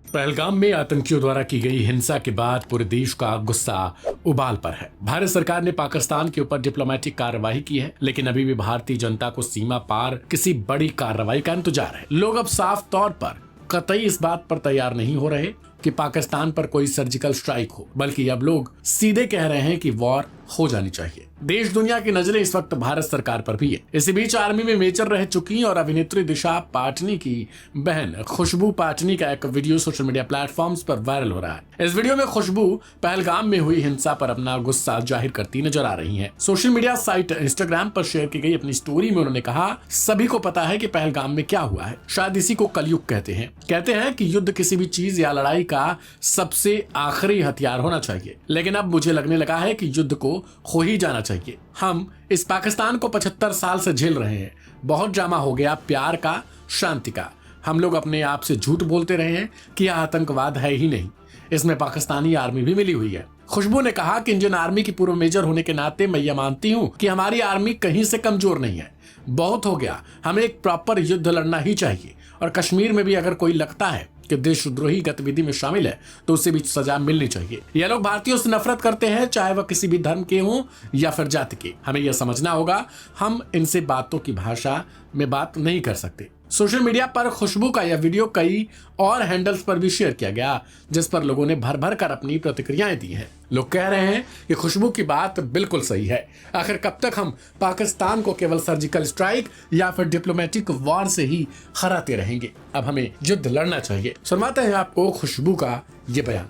पहलगाम में आतंकियों द्वारा की गई हिंसा के बाद पूरे देश का गुस्सा उबाल पर है। भारत सरकार ने पाकिस्तान के ऊपर डिप्लोमेटिक कार्रवाई की है, लेकिन अभी भी भारतीय जनता को सीमा पार किसी बड़ी कार्रवाई का इंतजार है। लोग अब साफ तौर पर कतई इस बात पर तैयार नहीं हो रहे कि पाकिस्तान पर कोई सर्जिकल स्ट्राइक हो, बल्कि अब लोग सीधे कह रहे हैं कि वॉर हो जानी चाहिए। देश दुनिया की नजरें इस वक्त भारत सरकार पर भी है। इसी बीच आर्मी में मेजर रह चुकी और अभिनेत्री दिशा पाटनी की बहन खुशबू पाटनी का एक वीडियो सोशल मीडिया प्लेटफॉर्म्स पर वायरल हो रहा है। इस वीडियो में खुशबू पहलगाम में हुई हिंसा पर अपना गुस्सा जाहिर करती नजर आ रही हैं। सोशल मीडिया साइट इंस्टाग्राम पर शेयर की गई अपनी स्टोरी में उन्होंने कहा, सभी को पता है कि पहलगाम में क्या हुआ है। शायद इसी को कलयुग कहते हैं कि युद्ध किसी भी चीज या लड़ाई का सबसे आखिरी हथियार होना चाहिए, लेकिन अब मुझे लगने लगा है कि युद्ध को हो ही जाना चाहिए। हम इस पाकिस्तान को 75 साल से झेल रहे हैं। बहुत ड्रामा हो गया प्यार का, शांति का। हम लोग अपने आप से झूठ बोलते रहे हैं कि यह आतंकवाद है ही नहीं, इसमें पाकिस्तानी आर्मी भी मिली हुई है। खुशबू ने कहा कि इंडियन आर्मी की पूर्व मेजर होने के नाते मैं यह मानती हूँ कि हमारी आर्मी कहीं से कमजोर नहीं है। बहुत हो गया, हमें एक प्रॉपर युद्ध लड़ना ही चाहिए। और कश्मीर में भी अगर कोई लगता है कि देशद्रोही गतिविधि में शामिल है तो उसे भी सजा मिलनी चाहिए। यह लोग भारतीयों से नफरत करते हैं, चाहे वह किसी भी धर्म के हों या फिर जाति के। हमें यह समझना होगा, हम इनसे बातों की भाषा में बात नहीं कर सकते। सोशल मीडिया पर खुशबू का यह वीडियो कई और हैंडल्स पर भी शेयर किया गया, जिस पर लोगों ने भर भर कर अपनी प्रतिक्रियाएं दी हैं। लोग कह रहे हैं कि खुशबू की बात बिल्कुल सही है। आखिर कब तक हम पाकिस्तान को केवल सर्जिकल स्ट्राइक या फिर डिप्लोमेटिक वॉर से ही हराते रहेंगे? अब हमें युद्ध लड़ना चाहिए। सुनवाते हैं आपको खुशबू का ये बयान।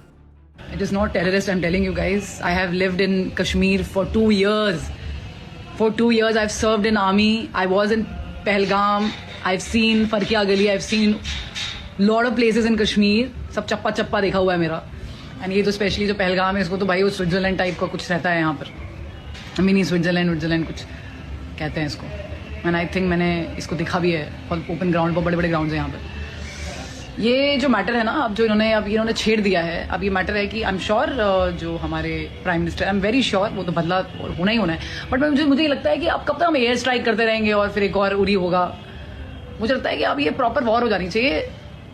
It is not terrorist, I'm telling you guys. I have lived in Kashmir for 2 years. For 2 years I've served in army. I was in Pahalgam. I've seen Farkia Gali. I've seen lot of places in Kashmir. सब चप्पा चप्पा देखा हुआ है मेरा। And ये तो specially जो पहलगाम है, इसको तो भाई वो स्विट्जरलैंड टाइप का कुछ रहता है यहाँ पर। मिनी स्विट्जरलैंड कुछ कहते हैं इसको। एंड आई थिंक मैंने इसको दिखा भी है ओपन ग्राउंड पर, बड़े बड़े ग्राउंड है यहाँ पर। ये जो मैटर है ना, अब जो इन्होंने छेड़ दिया है, अब ये मैटर है कि आई एम श्योर जो हमारे prime minister, I am very sure वो तो बदला होना ही होना है। बट मुझे लगता है कि अब कब तक हम एयर स्ट्राइक करते रहेंगे और फिर एक और उड़ी होगा। मुझे लगता है कि अब ये प्रॉपर वॉर हो जानी चाहिए,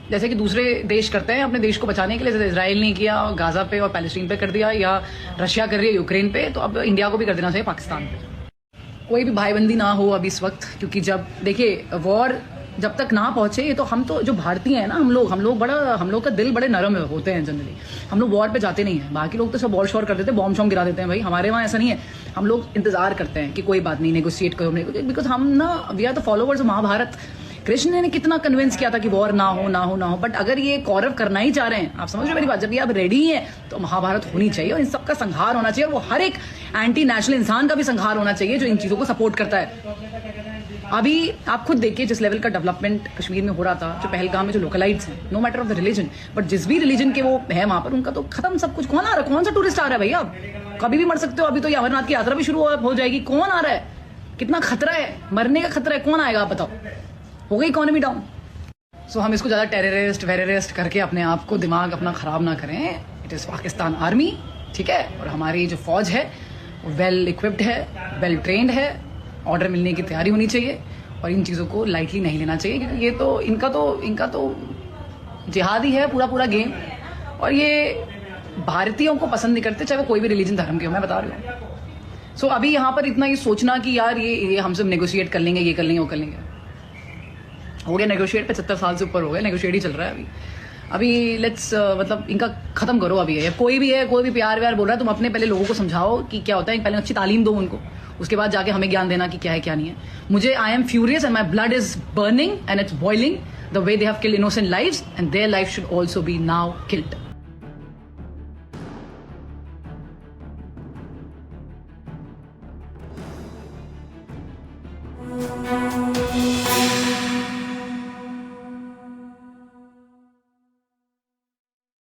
जैसे कि दूसरे देश करते हैं अपने देश को बचाने के लिए। जैसे इसराइल ने किया गाजा पे और पैलेस्टीन पे कर दिया, या रशिया कर रही है यूक्रेन पे, तो अब इंडिया को भी कर देना चाहिए पाकिस्तान पे। कोई भी भाईबंदी ना हो अभी इस वक्त, क्योंकि जब देखिए वॉर जब तक ना पहुंचे, तो हम तो जो भारतीय हैं ना, हम लोग का दिल बड़े नरम होते हैं जनरली। हम लोग वॉर पे जाते नहीं हैं। बाकी लोग तो सब वॉर शॉर कर देते हैं, बॉम्ब शॉम्ब गिरा देते हैं। भाई हमारे वहाँ ऐसा नहीं है। हम लोग इंतजार करते हैं कि कोई बात नहीं, नेगोशिएट करो, बिकॉज हम ना we are the followers of Mahabharat. Krishna ने कितना कन्विंस किया था कि वॉर ना हो। बट अगर ये कौरव करना ही चाह रहे हैं, आप समझ रहे हो मेरी बात, जब ये आप रेडी हैं तो महाभारत होनी चाहिए और इन सबका संहार होना चाहिए। और वो हर एक एंटी नेशनल इंसान का भी संहार होना चाहिए जो इन चीजों को सपोर्ट करता है। अभी आप खुद देखिए जिस लेवल का डेवलपमेंट कश्मीर में हो रहा था, जो पहलगाम में जो लोकलाइट्स हैं, no matter of the religion, but जिस भी रिलीजन के वो है वहां पर, उनका तो खत्म सब कुछ। कौन आ रहा है? कौन सा टूरिस्ट आ रहा है भैया? कभी भी मर सकते हो। अभी तो अमरनाथ की यात्रा भी शुरू हो जाएगी। कौन आ रहा है? कितना खतरा है, मरने का खतरा है। कौन आएगा आप बताओ? हो गई इकोनॉमी डाउन। सो हम इसको ज्यादा टेररिस्ट करके अपने आप को दिमाग अपना खराब ना करें। इट इज पाकिस्तान आर्मी, ठीक है? और हमारी जो फौज है वेल इक्विप्ड है, वेल ट्रेंड है। ऑर्डर मिलने की तैयारी होनी चाहिए और इन चीज़ों को लाइटली नहीं लेना चाहिए, क्योंकि ये तो इनका तो जिहादी है पूरा गेम। और ये भारतीयों को पसंद नहीं करते, चाहे वो कोई भी रिलीजन धर्म के हो, मैं बता रही हूँ। सो अभी यहाँ पर इतना ये सोचना कि यार ये हम सब नेगोशिएट कर लेंगे, ये कर लेंगे, वो कर लेंगे, हो गया नेगोशिएट। 75 साल से ऊपर हो गया, नेगोशिएट ही चल रहा है अभी। लेट्स मतलब इनका खत्म करो अभी। है कोई भी प्यार व्यार बोल रहा है, तुम अपने पहले लोगों को समझाओ कि क्या होता है, पहले अच्छी तालीम दो उनको, उसके बाद जाके हमें ज्ञान देना कि क्या है क्या नहीं है। मुझे I am furious and my blood is burning and it's boiling the way they have killed innocent lives and their life should also be now killed.